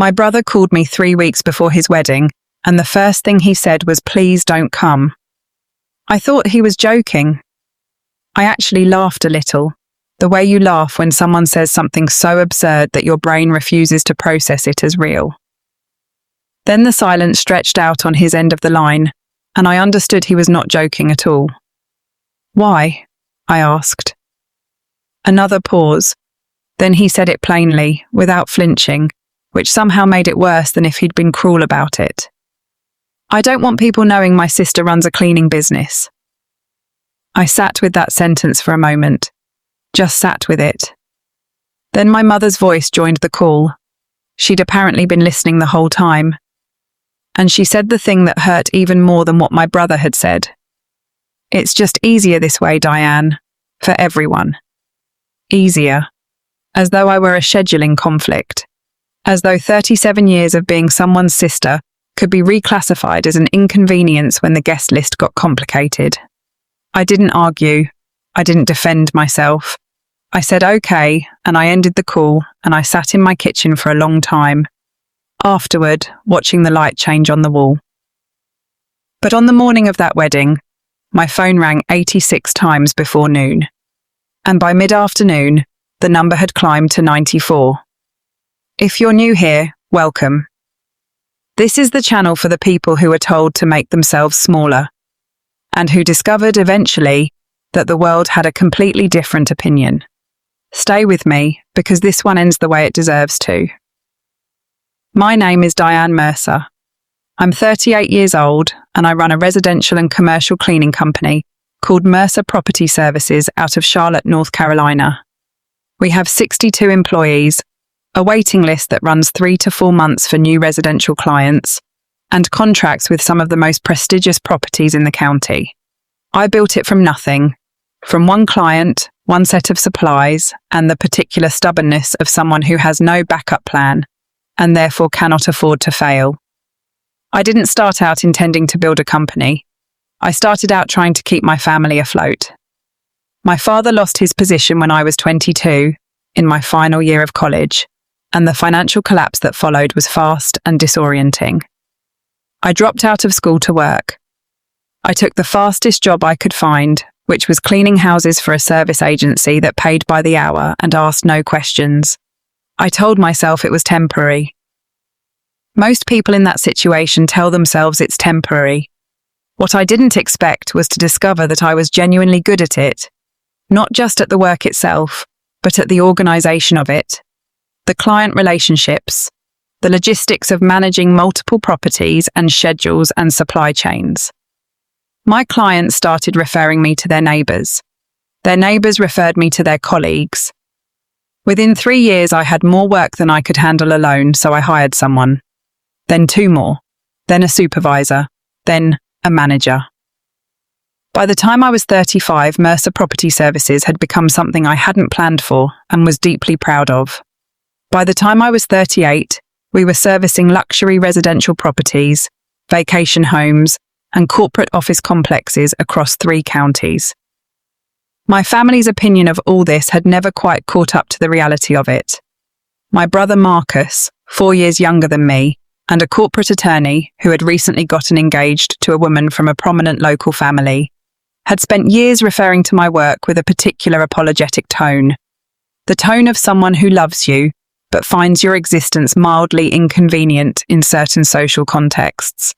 My brother called me 3 weeks before his wedding, and the first thing he said was, "Please don't come." I thought he was joking. I actually laughed a little, the way you laugh when someone says something so absurd that your brain refuses to process it as real. Then the silence stretched out on his end of the line, and I understood he was not joking at all. "Why?" I asked. Another pause. Then he said it plainly, without flinching, which somehow made it worse than if he'd been cruel about it. "I don't want people knowing my sister runs a cleaning business." I sat with that sentence for a moment, just sat with it. Then my mother's voice joined the call. She'd apparently been listening the whole time. And she said the thing that hurt even more than what my brother had said. "It's just easier this way, Diane, for everyone." Easier. As though I were a scheduling conflict. As though 37 years of being someone's sister could be reclassified as an inconvenience when the guest list got complicated. I didn't argue. I didn't defend myself. I said okay, and I ended the call, and I sat in my kitchen for a long time. Afterward, watching the light change on the wall. But on the morning of that wedding, my phone rang 86 times before noon. And by mid-afternoon, the number had climbed to 94. If you're new here, welcome. This is the channel for the people who are told to make themselves smaller, and who discovered eventually that the world had a completely different opinion. Stay with me, because this one ends the way it deserves to. My name is Diane Mercer. I'm 38 years old, and I run a residential and commercial cleaning company called Mercer Property Services out of Charlotte, North Carolina. We have 62 employees, a waiting list that runs 3 to 4 months for new residential clients, and contracts with some of the most prestigious properties in the county. I built it from nothing, from one client, one set of supplies, and the particular stubbornness of someone who has no backup plan, and therefore cannot afford to fail. I didn't start out intending to build a company. I started out trying to keep my family afloat. My father lost his position when I was 22, in my final year of college, and the financial collapse that followed was fast and disorienting. I dropped out of school to work. I took the fastest job I could find, which was cleaning houses for a service agency that paid by the hour and asked no questions. I told myself it was temporary. Most people in that situation tell themselves it's temporary. What I didn't expect was to discover that I was genuinely good at it, not just at the work itself, but at the organisation of it, the client relationships, the logistics of managing multiple properties and schedules and supply chains. My clients started referring me to their neighbours. Their neighbours referred me to their colleagues. Within 3 years, I had more work than I could handle alone, so I hired someone. Then 2 more. Then a supervisor. Then a manager. By the time I was 35, Mercer Property Services had become something I hadn't planned for and was deeply proud of. By the time I was 38, we were servicing luxury residential properties, vacation homes, and corporate office complexes across 3 counties. My family's opinion of all this had never quite caught up to the reality of it. My brother Marcus, 4 years younger than me, and a corporate attorney who had recently gotten engaged to a woman from a prominent local family, had spent years referring to my work with a particular apologetic tone. The tone of someone who loves you, but finds your existence mildly inconvenient in certain social contexts.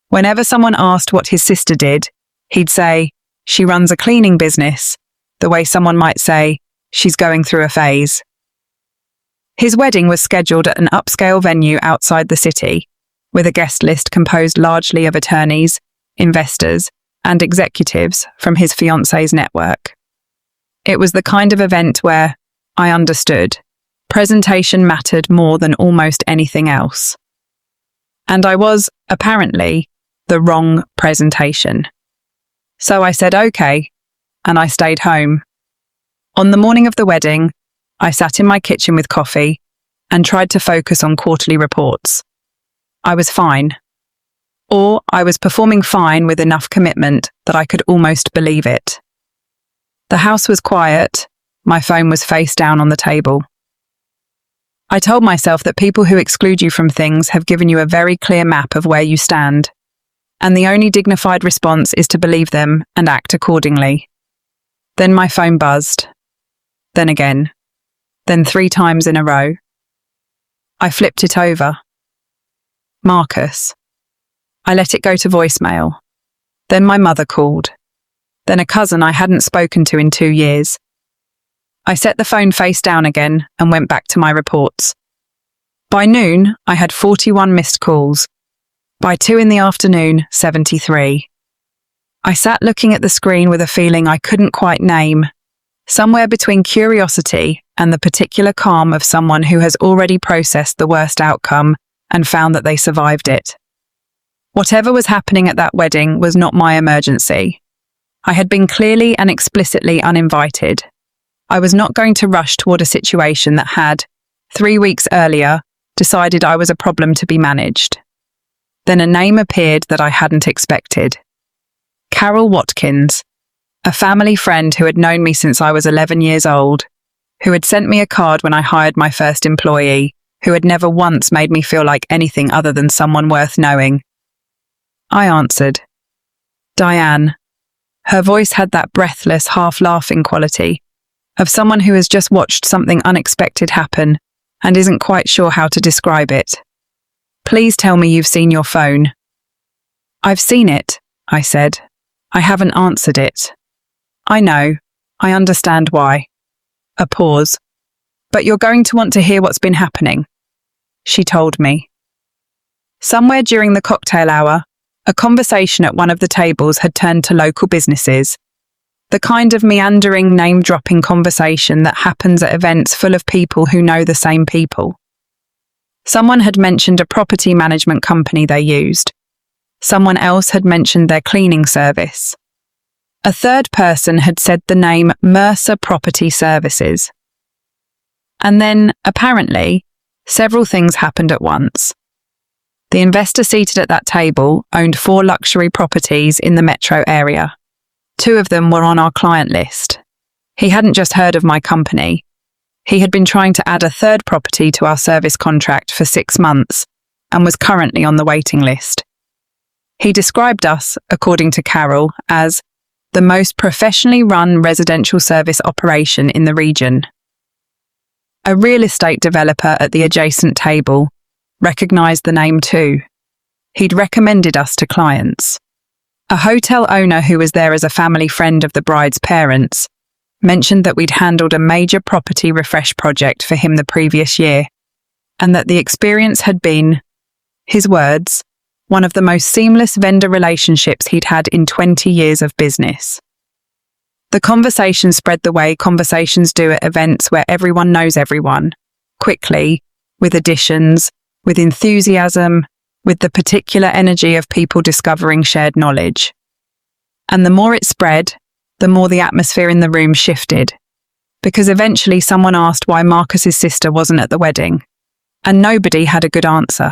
Whenever someone asked what his sister did, he'd say, "She runs a cleaning business," the way someone might say, "She's going through a phase." His wedding was scheduled at an upscale venue outside the city, with a guest list composed largely of attorneys, investors, and executives from his fiancée's network. It was the kind of event where, I understood, presentation mattered more than almost anything else. And I was, apparently, the wrong presentation. So I said okay, and I stayed home. On the morning of the wedding, I sat in my kitchen with coffee and tried to focus on quarterly reports. I was fine. Or I was performing fine with enough commitment that I could almost believe it. The house was quiet. My phone was face down on the table. I told myself that people who exclude you from things have given you a very clear map of where you stand, and the only dignified response is to believe them and act accordingly. Then my phone buzzed. Then again. Then 3 times in a row. I flipped it over. Marcus. I let it go to voicemail. Then my mother called. Then a cousin I hadn't spoken to in 2 years. I set the phone face down again and went back to my reports. By noon, I had 41 missed calls. By 2 in the afternoon, 73. I sat looking at the screen with a feeling I couldn't quite name, somewhere between curiosity and the particular calm of someone who has already processed the worst outcome and found that they survived it. Whatever was happening at that wedding was not my emergency. I had been clearly and explicitly uninvited. I was not going to rush toward a situation that had, 3 weeks earlier, decided I was a problem to be managed. Then a name appeared that I hadn't expected. Carol Watkins, a family friend who had known me since I was 11 years old, who had sent me a card when I hired my first employee, who had never once made me feel like anything other than someone worth knowing. I answered. Diane. Her voice had that breathless, half-laughing quality of someone who has just watched something unexpected happen and isn't quite sure how to describe it. Please tell me you've seen your phone. I've seen it, I said. I haven't answered it. I know. I understand why. A pause. But you're going to want to hear what's been happening, she told me. Somewhere during the cocktail hour, a conversation at one of the tables had turned to local businesses. The kind of meandering, name-dropping conversation that happens at events full of people who know the same people. Someone had mentioned a property management company they used. Someone else had mentioned their cleaning service. A third person had said the name Mercer Property Services. And then, apparently, several things happened at once. The investor seated at that table owned 4 luxury properties in the metro area. 2 of them were on our client list. He hadn't just heard of my company. He had been trying to add a 3rd property to our service contract for 6 months and was currently on the waiting list. He described us, according to Carol, as the most professionally run residential service operation in the region. A real estate developer at the adjacent table recognized the name too. He'd recommended us to clients. A hotel owner who was there as a family friend of the bride's parents mentioned that we'd handled a major property refresh project for him the previous year, and that the experience had been, his words, one of the most seamless vendor relationships he'd had in 20 years of business. The conversation spread the way conversations do at events where everyone knows everyone, quickly, with additions, with enthusiasm, with the particular energy of people discovering shared knowledge. And the more it spread, the more the atmosphere in the room shifted, because eventually someone asked why Marcus's sister wasn't at the wedding, and nobody had a good answer.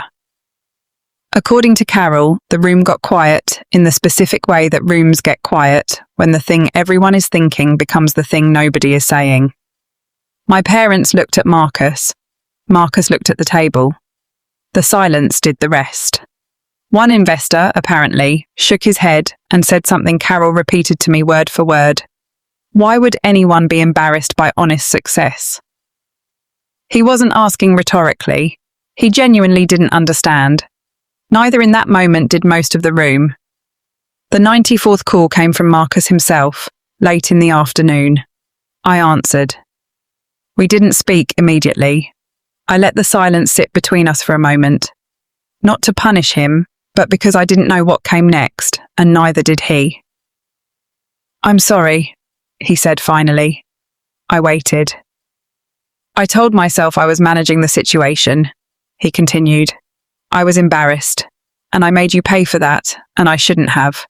According to Carol, the room got quiet in the specific way that rooms get quiet when the thing everyone is thinking becomes the thing nobody is saying. My parents looked at Marcus. Marcus looked at the table. The silence did the rest. One investor, apparently, shook his head and said something Carol repeated to me word for word. Why would anyone be embarrassed by honest success? He wasn't asking rhetorically. He genuinely didn't understand. Neither in that moment did most of the room. The 94th call came from Marcus himself, late in the afternoon. I answered. We didn't speak immediately. I let the silence sit between us for a moment. Not to punish him, but because I didn't know what came next, and neither did he. I'm sorry, he said finally. I waited. I told myself I was managing the situation, he continued. I was embarrassed, and I made you pay for that, and I shouldn't have.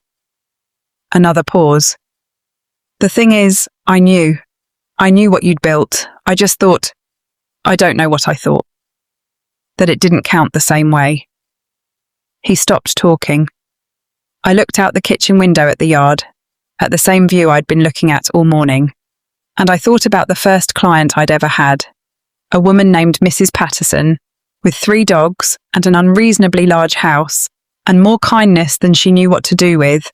Another pause. The thing is, I knew what you'd built. I just thought, I don't know what I thought. That it didn't count the same way. He stopped talking. I looked out the kitchen window at the yard, at the same view I'd been looking at all morning, and I thought about the first client I'd ever had, a woman named Mrs. Patterson, with 3 dogs and an unreasonably large house, and more kindness than she knew what to do with,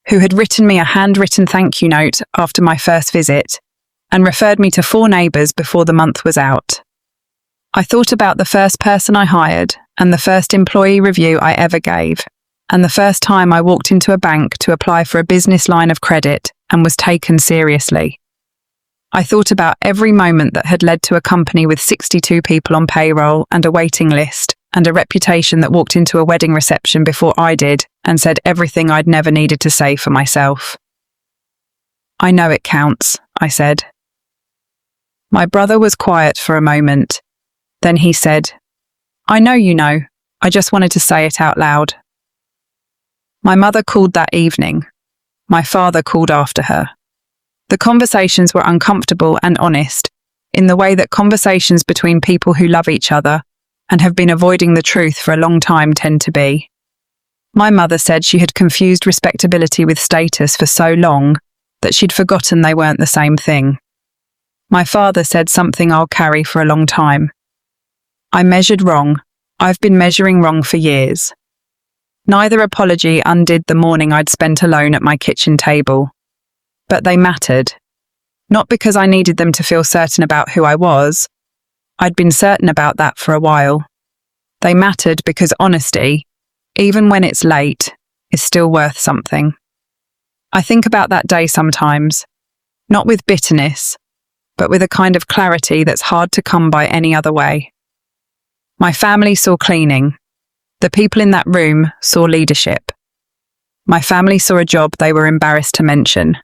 who had written me a handwritten thank you note after my first visit and referred me to 4 neighbours before the month was out. I thought about the first person I hired and the first employee review I ever gave, and the first time I walked into a bank to apply for a business line of credit and was taken seriously. I thought about every moment that had led to a company with 62 people on payroll and a waiting list and a reputation that walked into a wedding reception before I did and said everything I'd never needed to say for myself. "I know it counts," I said. My brother was quiet for a moment. Then he said, "I know you know. I just wanted to say it out loud." My mother called that evening. My father called after her. The conversations were uncomfortable and honest, in the way that conversations between people who love each other and have been avoiding the truth for a long time tend to be. My mother said she had confused respectability with status for so long that she'd forgotten they weren't the same thing. My father said something I'll carry for a long time. "I measured wrong. I've been measuring wrong for years." Neither apology undid the morning I'd spent alone at my kitchen table. But they mattered. Not because I needed them to feel certain about who I was. I'd been certain about that for a while. They mattered because honesty, even when it's late, is still worth something. I think about that day sometimes, not with bitterness, but with a kind of clarity that's hard to come by any other way. My family saw cleaning. The people in that room saw leadership. My family saw a job they were embarrassed to mention.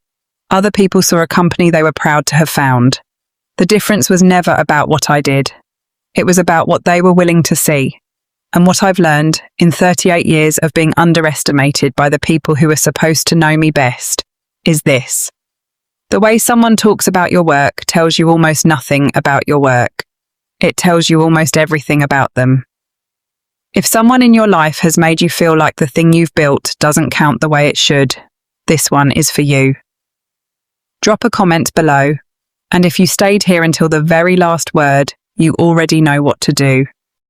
Other people saw a company they were proud to have found. The difference was never about what I did. It was about what they were willing to see. And what I've learned in 38 years of being underestimated by the people who are supposed to know me best is this. The way someone talks about your work tells you almost nothing about your work. It tells you almost everything about them. If someone in your life has made you feel like the thing you've built doesn't count the way it should, this one is for you. Drop a comment below, and if you stayed here until the very last word, you already know what to do.